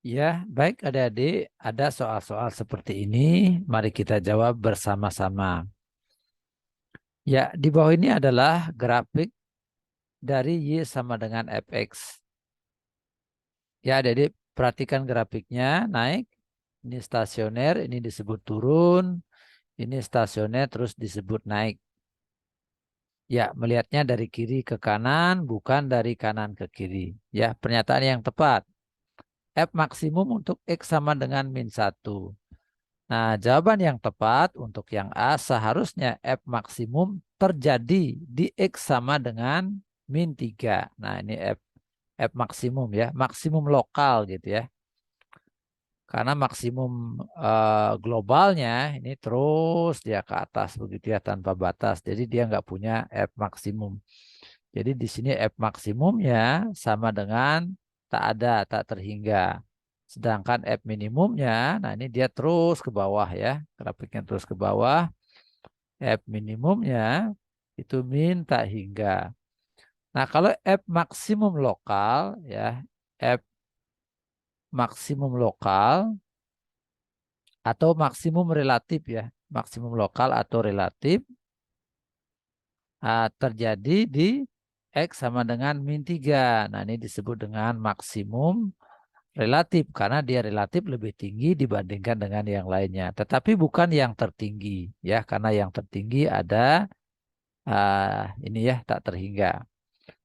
Ya, baik adik-adik, ada soal-soal seperti ini. Mari kita jawab bersama-sama. Ya, di bawah ini adalah grafik dari Y sama dengan fx. Ya, adik-adik, perhatikan grafiknya naik. Ini stasioner, ini disebut turun. Ini stasioner terus disebut naik. Ya, melihatnya dari kiri ke kanan, bukan dari kanan ke kiri. Ya, pernyataan yang tepat. F maksimum untuk X sama dengan min 1. Nah, jawaban yang tepat untuk yang A seharusnya F maksimum terjadi di X sama dengan min 3. Nah, ini F maksimum ya, maksimum lokal gitu ya. Karena maksimum globalnya ini terus dia ke atas begitu ya tanpa batas. Jadi dia nggak punya F maksimum. Jadi di sini F maksimumnya sama dengan tak ada, tak terhingga. Sedangkan F minimumnya, nah ini dia terus ke bawah ya. Grafiknya terus ke bawah. F minimumnya itu min tak hingga. Nah kalau F maksimum lokal ya, F maksimum lokal atau maksimum relatif ya. Maksimum lokal atau relatif terjadi di X sama dengan min 3. Nah ini disebut dengan maksimum relatif karena dia relatif lebih tinggi dibandingkan dengan yang lainnya. Tetapi bukan yang tertinggi ya karena yang tertinggi ada ini ya tak terhingga.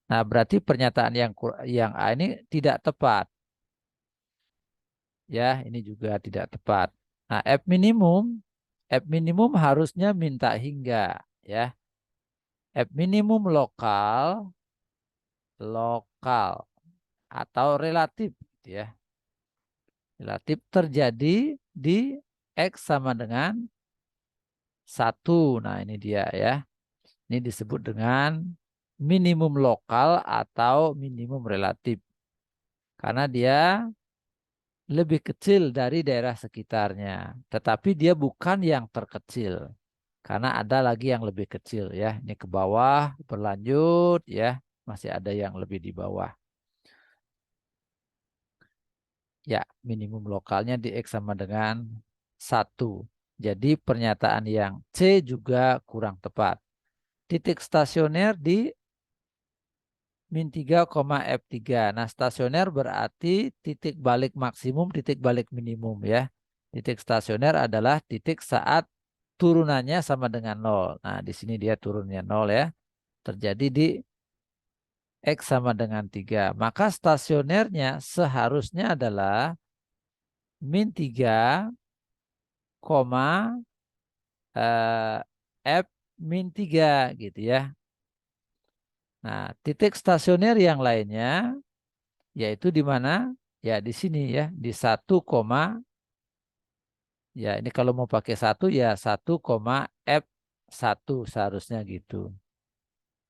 Nah berarti pernyataan yang A ini tidak tepat ya ini juga tidak tepat. Nah F minimum harusnya minta hingga ya. F minimum lokal atau relatif gitu ya. Relatif terjadi di X sama dengan 1. Nah ini dia ya. Ini disebut dengan minimum lokal atau minimum relatif. Karena dia lebih kecil dari daerah sekitarnya. Tetapi dia bukan yang terkecil. Karena ada lagi yang lebih kecil ya. Ini ke bawah berlanjut ya. Masih ada yang lebih di bawah. Ya, minimum lokalnya di X sama dengan 1. Jadi pernyataan yang C juga kurang tepat. Titik stasioner di min 3, F3. Nah, stasioner berarti titik balik maksimum, titik balik minimum ya. Titik stasioner adalah titik saat turunannya sama dengan 0. Nah, di sini dia turunnya 0 ya. Terjadi di X sama dengan 3. Maka stasionernya seharusnya adalah min 3, eh, F min 3 gitu ya. Nah, titik stasioner yang lainnya yaitu di mana? Ya di sini ya, di 1, ya ini kalau mau pakai 1 ya 1, F1 seharusnya gitu.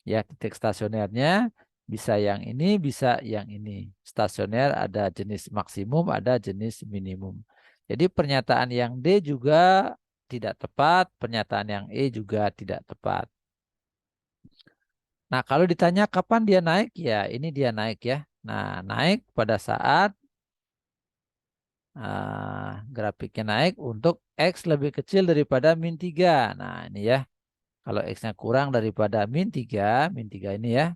Ya titik stasionernya bisa yang ini, bisa yang ini. Stasioner ada jenis maksimum, ada jenis minimum. Jadi pernyataan yang D juga tidak tepat, pernyataan yang E juga tidak tepat. Nah, kalau ditanya kapan dia naik, ya ini dia naik ya. Nah, naik pada saat grafiknya naik untuk X lebih kecil daripada min 3. Nah, ini ya. Kalau X-nya kurang daripada min 3 ini ya,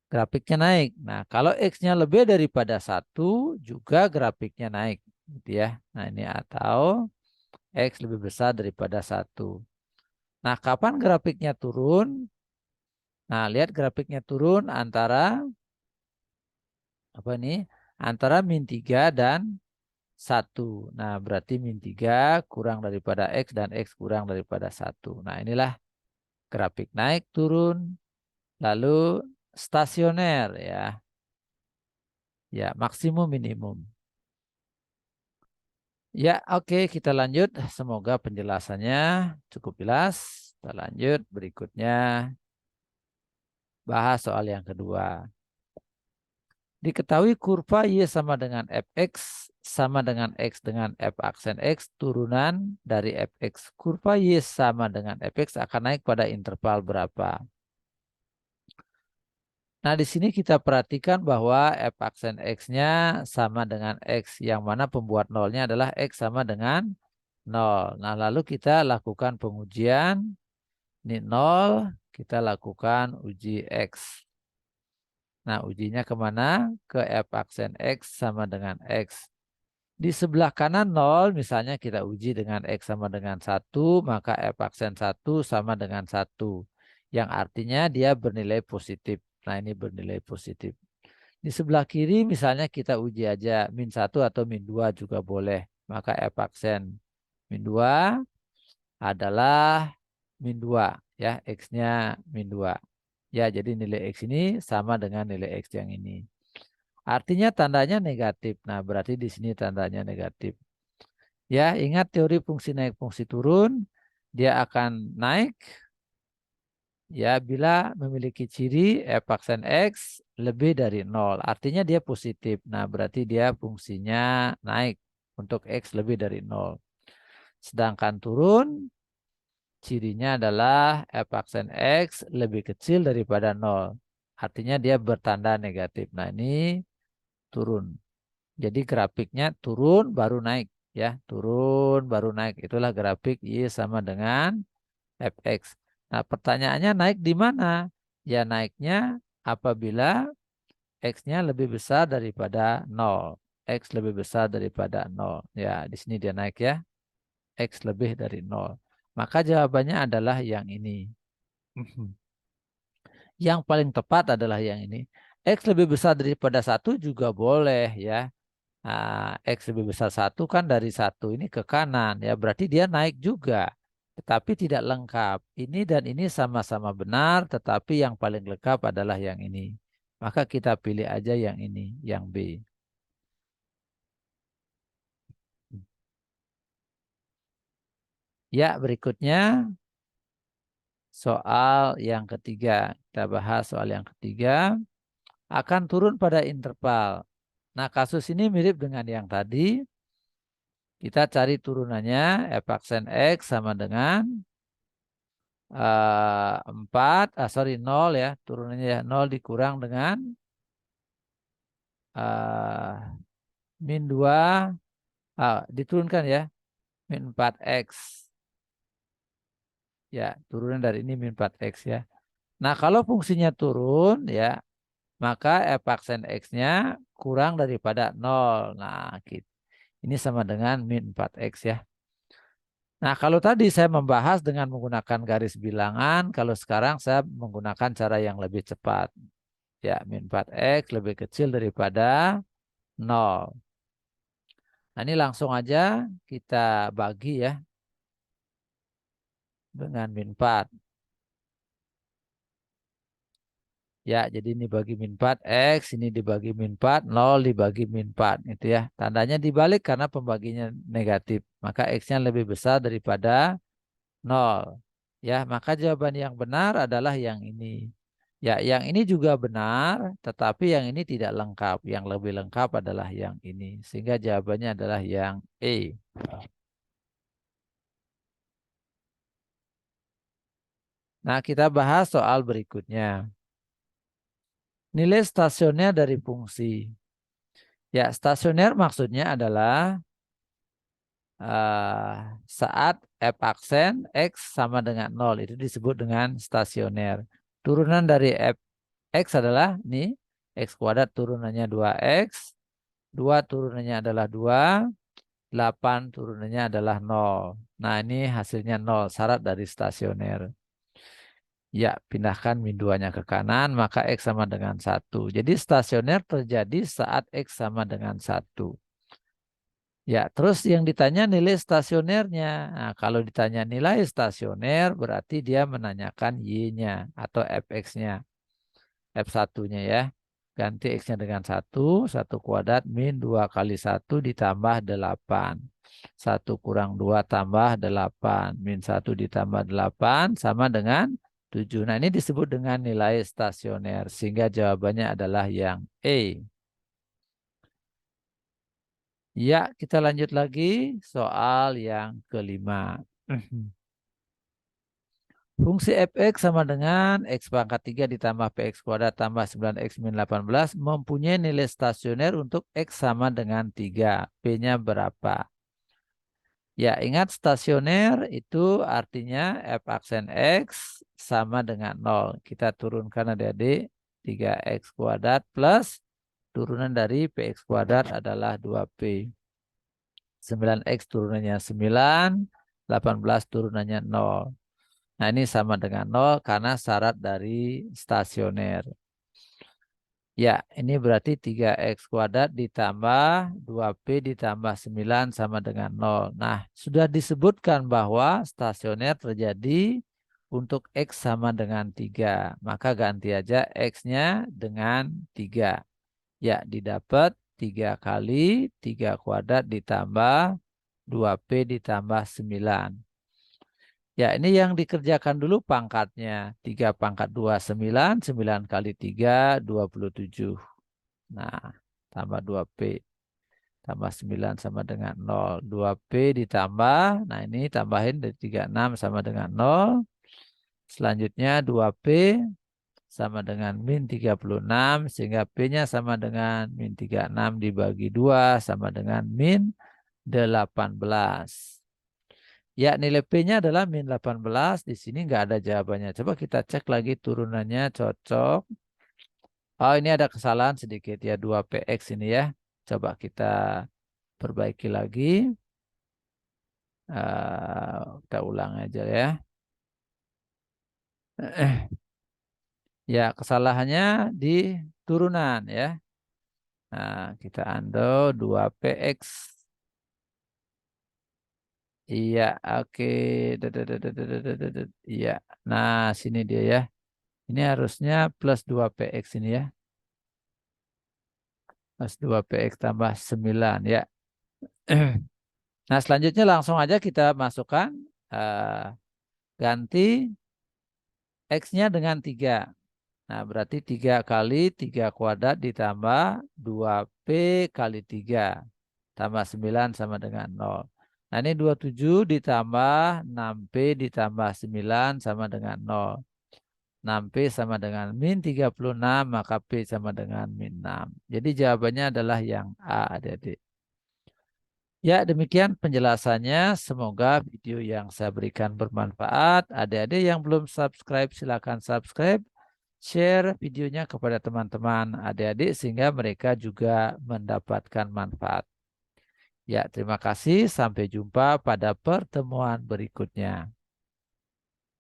grafiknya naik. Nah, kalau X-nya lebih daripada 1, juga grafiknya naik. Gitu ya. Nah, ini atau X lebih besar daripada 1. Nah, kapan grafiknya turun? Nah, lihat grafiknya turun antara apa nih? Antara min 3 dan 1. Nah, berarti min 3 kurang daripada X dan X kurang daripada 1. Nah, inilah grafik naik turun. Lalu stasioner ya. Ya, maksimum minimum. Ya, oke, kita lanjut. Semoga penjelasannya cukup jelas. Kita lanjut berikutnya. Bahas soal yang kedua. Diketahui kurva Y sama dengan Fx sama dengan X dengan F aksen X turunan dari Fx. Kurva Y sama dengan Fx akan naik pada interval berapa? Nah, di sini kita perhatikan bahwa f aksen X-nya sama dengan X, yang mana pembuat nolnya adalah X sama dengan 0. Nah, lalu kita lakukan pengujian. Ini 0, kita lakukan uji X. Nah, ujinya kemana? Ke f aksen X sama dengan X. Di sebelah kanan 0, misalnya kita uji dengan X sama dengan 1, maka f aksen 1 sama dengan 1. Yang artinya dia bernilai positif. Nah, ini bernilai positif. Di sebelah kiri misalnya kita uji aja min 1 atau min 2 juga boleh. Maka f aksen min 2 adalah min 2. Ya, X-nya min 2. Ya, jadi nilai X ini sama dengan nilai X yang ini. Artinya tandanya negatif. Nah, berarti di sini tandanya negatif. Ya, ingat teori fungsi naik fungsi turun. Dia akan naik ya bila memiliki ciri f aksen X lebih dari 0. Artinya dia positif. Nah, berarti dia fungsinya naik untuk X lebih dari 0. Sedangkan turun cirinya adalah f aksen X lebih kecil daripada 0. Artinya dia bertanda negatif. Nah, ini turun. Jadi grafiknya turun baru naik. Ya, turun baru naik. Itulah grafik Y sama dengan fx. Nah, pertanyaannya naik di mana? Ya, naiknya apabila X-nya lebih besar daripada 0. X lebih besar daripada 0. Ya, di sini dia naik ya. X lebih dari 0. Maka jawabannya adalah yang ini. Yang paling tepat adalah yang ini. X lebih besar daripada 1 juga boleh ya. Nah, X lebih besar 1 kan dari 1 ini ke kanan ya. Berarti dia naik juga. Tetapi tidak lengkap. Ini dan ini sama-sama benar, tetapi yang paling lengkap adalah yang ini. Maka kita pilih aja yang ini, yang B. Ya, berikutnya soal yang ketiga. Kita bahas soal yang ketiga. Akan turun pada interval. Nah, kasus ini mirip dengan yang tadi. Kita cari turunannya, f aksen X sama dengan 4, sorry 0 ya, turunannya ya 0 dikurang dengan min 2, diturunkan ya, min 4X. Ya, turunan dari ini min 4X ya. Nah, kalau fungsinya turun ya, maka f aksen X-nya kurang daripada 0. Nah, gitu. Ini sama dengan min 4X ya. Nah, kalau tadi saya membahas dengan menggunakan garis bilangan, kalau sekarang saya menggunakan cara yang lebih cepat. Ya, min 4X lebih kecil daripada 0. Nah, ini langsung aja kita bagi ya dengan min 4. Ya, jadi ini bagi min 4X, ini dibagi min 4, 0 dibagi min 4. Itu ya, tandanya dibalik karena pembaginya negatif. Maka X-nya lebih besar daripada 0. Ya, maka jawaban yang benar adalah yang ini. Ya, yang ini juga benar, tetapi yang ini tidak lengkap. Yang lebih lengkap adalah yang ini. Sehingga jawabannya adalah yang E. Nah, kita bahas soal berikutnya. Nilai stasioner dari fungsi. Ya, stasioner maksudnya adalah saat f aksen X sama dengan 0. Itu disebut dengan stasioner. Turunan dari f X adalah ini. X kuadrat turunannya 2X. 2 turunannya adalah 2. 8 turunannya adalah 0. Nah, ini hasilnya 0. Syarat dari stasioner. Ya, pindahkan min 2-nya ke kanan, maka X sama dengan 1. Jadi stasioner terjadi saat X sama dengan 1. Ya, terus yang ditanya nilai stasionernya. Nah, kalau ditanya nilai stasioner, berarti dia menanyakan Y-nya atau Fx-nya. F1-nya ya. Ganti X-nya dengan 1. 1 kuadrat min 2 kali 1 ditambah 8. 1 kurang 2 tambah 8. Min 1 ditambah 8 sama dengan 7. Nah, ini disebut dengan nilai stasioner. Sehingga jawabannya adalah yang E. Ya, kita lanjut lagi soal yang kelima. Fungsi fx sama dengan x pangkat 3 ditambah px kuadrat tambah 9x min 18 mempunyai nilai stasioner untuk x sama dengan 3. P-nya berapa? Ya, ingat stasioner itu artinya f aksen x sama dengan 0. Kita turunkan adik-adik 3x kuadrat plus turunan dari px kuadrat adalah 2p. 9x turunannya 9, 18 turunannya 0. Nah, ini sama dengan 0 karena syarat dari stasioner. Ya, ini berarti 3x kuadrat ditambah 2p ditambah 9 sama dengan 0. Nah, sudah disebutkan bahwa stasioner terjadi untuk x sama dengan 3. Maka ganti aja x-nya dengan 3. Ya, didapat 3 kali 3 kuadrat ditambah 2p ditambah 9. Ya, ini yang dikerjakan dulu pangkatnya. 3 pangkat 2, 9. 9 kali 3, 27. Nah, tambah 2P. Tambah 9 sama dengan 0. 2P ditambah. Nah, ini tambahin dari 36 sama dengan 0. Selanjutnya 2P sama dengan min 36. Sehingga P-nya sama dengan min 36 dibagi 2 sama dengan min 18. Ya, nilai P-nya adalah min 18. Di sini nggak ada jawabannya. Coba kita cek lagi turunannya cocok. Oh, ini ada kesalahan sedikit ya. 2PX ini ya. Coba kita perbaiki lagi. Kita ulang aja ya. Ya, kesalahannya di turunan ya. Nah, kita undo 2PX. Iya, oke. Iya. Nah, sini dia ya. Ini harusnya plus 2PX ini ya. Plus 2PX tambah 9 ya. Nah, selanjutnya langsung aja kita masukkan ganti X-nya dengan 3. Nah, berarti 3 kali 3 kuadrat ditambah 2P kali 3. Tambah 9 sama dengan 0. Nah, ini 27 ditambah 6P ditambah 9 sama dengan 0. 6P sama dengan min 36, maka P sama dengan min 6. Jadi jawabannya adalah yang A, adik-adik. Ya, demikian penjelasannya. Semoga video yang saya berikan bermanfaat. Adik-adik yang belum subscribe, silakan subscribe. Share videonya kepada teman-teman adik-adik sehingga mereka juga mendapatkan manfaat. Ya, terima kasih. Sampai jumpa pada pertemuan berikutnya.